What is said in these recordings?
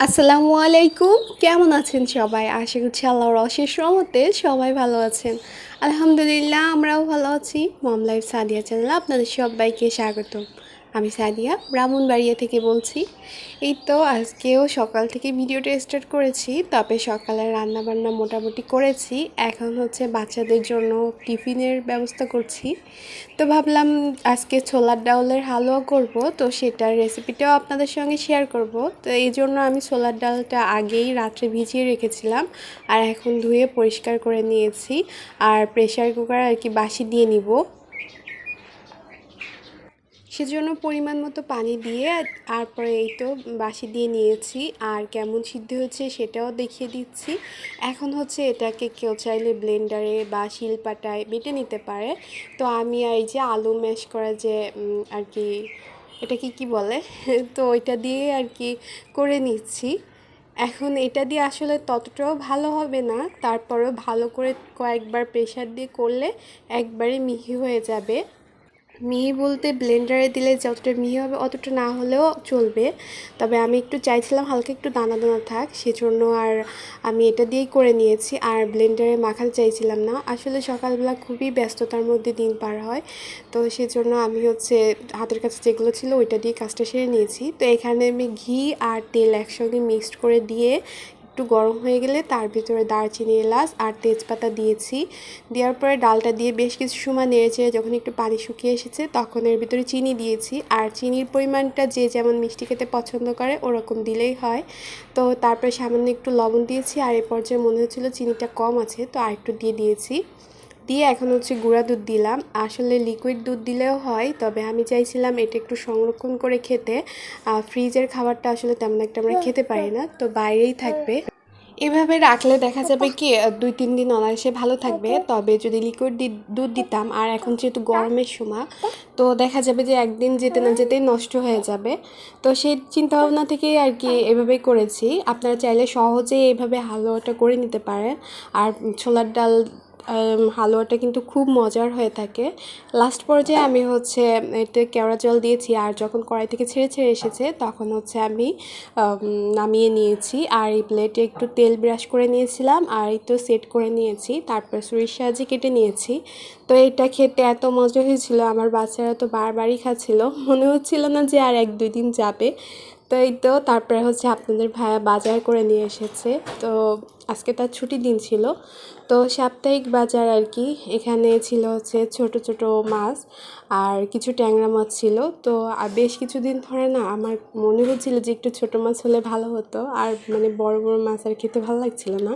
আসসালামু আলাইকুম। কেমন আছেন সবাই? আশা করছি আল্লাহর অশেষ রহমতে সবাই ভালো আছেন। আলহামদুলিল্লাহ আমরাও ভালো আছি। মম লাইফ সাদিয়া চ্যানেলে আপনাদের সবাইকে স্বাগতম। আমি সাদিয়া ব্রাহ্মণবাড়িয়া থেকে বলছি। এই তো আজকেও সকাল থেকে ভিডিওটা স্টার্ট করেছি, তবে সকালে রান্নাবান্না মোটামুটি করেছি। এখন হচ্ছে বাচ্চাদের জন্য টিফিনের ব্যবস্থা করছি। তো ভাবলাম আজকে ছোলার ডাউলের হালুয়া করব, তো সেটার রেসিপিটাও আপনাদের সঙ্গে শেয়ার করব। তো এই জন্য আমি ছোলার ডালটা আগেই রাত্রে ভিজিয়ে রেখেছিলাম, আর এখন ধুয়ে পরিষ্কার করে নিয়েছি। আর প্রেসার কুকার আর কি বাসি দিয়ে নিব, সেজন্য পরিমাণ মতো পানি দিয়ে তারপরে এই তো বাসি দিয়ে নিয়েছি। আর কেমন সিদ্ধ হচ্ছে সেটাও দেখিয়ে দিচ্ছি। এখন হচ্ছে এটাকে কেউ চাইলে ব্লেন্ডারে বা শিলপাটায় বেটে নিতে পারে। তো আমি আর এই যে আলু ম্যাশ করা যে আর কি এটাকে কি বলে তো ওইটা দিয়ে আর কি করে নিচ্ছি। এখন এটা দিয়ে আসলে ততটাও ভালো হবে না, তারপরেও ভালো করে কয়েকবার প্রেশার দিয়ে করলে একবারে মিহি হয়ে যাবে। মিহি বলতে ব্লেন্ডারে দিলে যতটা মিহি হবে অতটা না হলেও চলবে, তবে আমি একটু চাইছিলাম হালকা একটু দানা দানা থাক, সেজন্য আর আমি এটা দিয়েই করে নিয়েছি। আর ব্লেন্ডারে মাখাতে চাইছিলাম না, আসলে সকালবেলা খুবই ব্যস্ততার মধ্যে দিন পার হয়। তো সেজন্য আমি হচ্ছে হাতের কাছে যেগুলো ছিল ওইটা দিয়ে কাজটা সেরে নিয়েছি। তো এখানে আমি ঘি আর তেল একসঙ্গে মিক্সড করে দিয়ে একটু গরম হয়ে গেলে তার ভিতরে দারচিনি, এলাচ আর তেজপাতা দিয়েছি। দেওয়ার পরে ডালটা দিয়ে বেশ কিছু সময় নেড়েচেড়ে যখন একটু পানি শুকিয়ে এসেছে তখন এর ভিতরে চিনি দিয়েছি। আর চিনির পরিমাণটা যে যেমন মিষ্টি খেতে পছন্দ করে ওরকম দিলেই হয়। তো তারপরে সামান্য একটু লবণ দিয়েছি, আর এ পর্যায়ে মনে হচ্ছিলো চিনিটা কম আছে, তো আর একটু দিয়ে দিয়েছি। দিয়ে এখন হচ্ছে গুঁড়া দুধ দিলাম। আসলে লিকুইড দুধ দিলেও হয়, তবে আমি চাইছিলাম এটা একটু সংরক্ষণ করে খেতে। ফ্রিজের খাবারটা আসলে তেমন একটা আমরা খেতে পারি না, তো বাইরেই থাকবে। এভাবে রাখলে দেখা যাবে কি 2-3 দিন অনায়াসে ভালো থাকবে। তবে যদি লিকুইড দুধ দিতাম, আর এখন যেহেতু গরমের সময়, তো দেখা যাবে যে একদিন যেতে না যেতেই নষ্ট হয়ে যাবে। তো সেই চিন্তাভাবনা থেকেই আর কি এভাবেই করেছি। আপনারা চাইলে সহজেই এইভাবে হালুয়াটা করে নিতে পারেন। আর ছোলার ডাল হালুয়াটা কিন্তু খুব মজার হয়ে থাকে। লাস্ট পর্যায়ে আমি হচ্ছে এতে কেওড়া জল দিয়েছি, আর যখন কড়াই থেকে ছেড়ে ছেড়ে এসেছে তখন হচ্ছে আমি নামিয়ে নিয়েছি। আর এই প্লেটে একটু তেল ব্রাশ করে নিয়েছিলাম, আর এই তো সেট করে নিয়েছি, তারপর ছুরির সাহায্যে কেটে নিয়েছি। তো এটা খেতে এত মজা হয়েছিল, আমার বাচ্চারা তো বারবারই খাচ্ছিল, মনে হচ্ছিল না যে আর 1-2 দিন যাবে। তো এই তো তারপরে হচ্ছে আপনাদের ভাইয়া বাজার করে নিয়ে এসেছে। তো আজকে তার ছুটির দিন ছিল, তো সাপ্তাহিক বাজার আর কি। এখানে ছিল হচ্ছে ছোট ছোট মাছ আর কিছু ট্যাংরা মাছ ছিল। তো আর বেশ কিছুদিন ধরে না আমার মনে হচ্ছিল যে একটু ছোট মাছ হলে ভালো হতো, আর মানে বড় বড় মাছ আর খেতে ভালো লাগছিল না।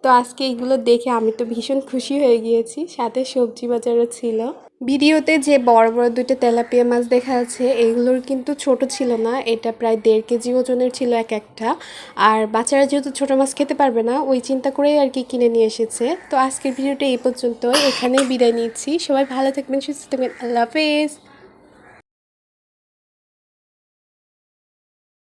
তো আজকে এইগুলো দেখে আমি তো ভীষণ খুশি হয়ে গিয়েছি, সাথে সবজি বাজারও ছিল। ভিডিওতে যে বড় বড় দুইটা তেলাপিয়া মাছ দেখা যাচ্ছে এগুলোর কিন্তু ছোট ছিল না, এটা প্রায় 1.5 কেজি ওজনের ছিল এক একটা। আর বাচ্চারা যেহেতু ছোট মাছ খেতে পারবে না, ওই চিন্তা করেই আর কি কিনে নিয়ে এসেছে। তো আজকের ভিডিওটা এই পর্যন্ত, এখানেই বিদায় নিচ্ছি। সবাই ভালো থাকবেন, সুস্থ থাকবেন, আল্লাহ হাফেজ।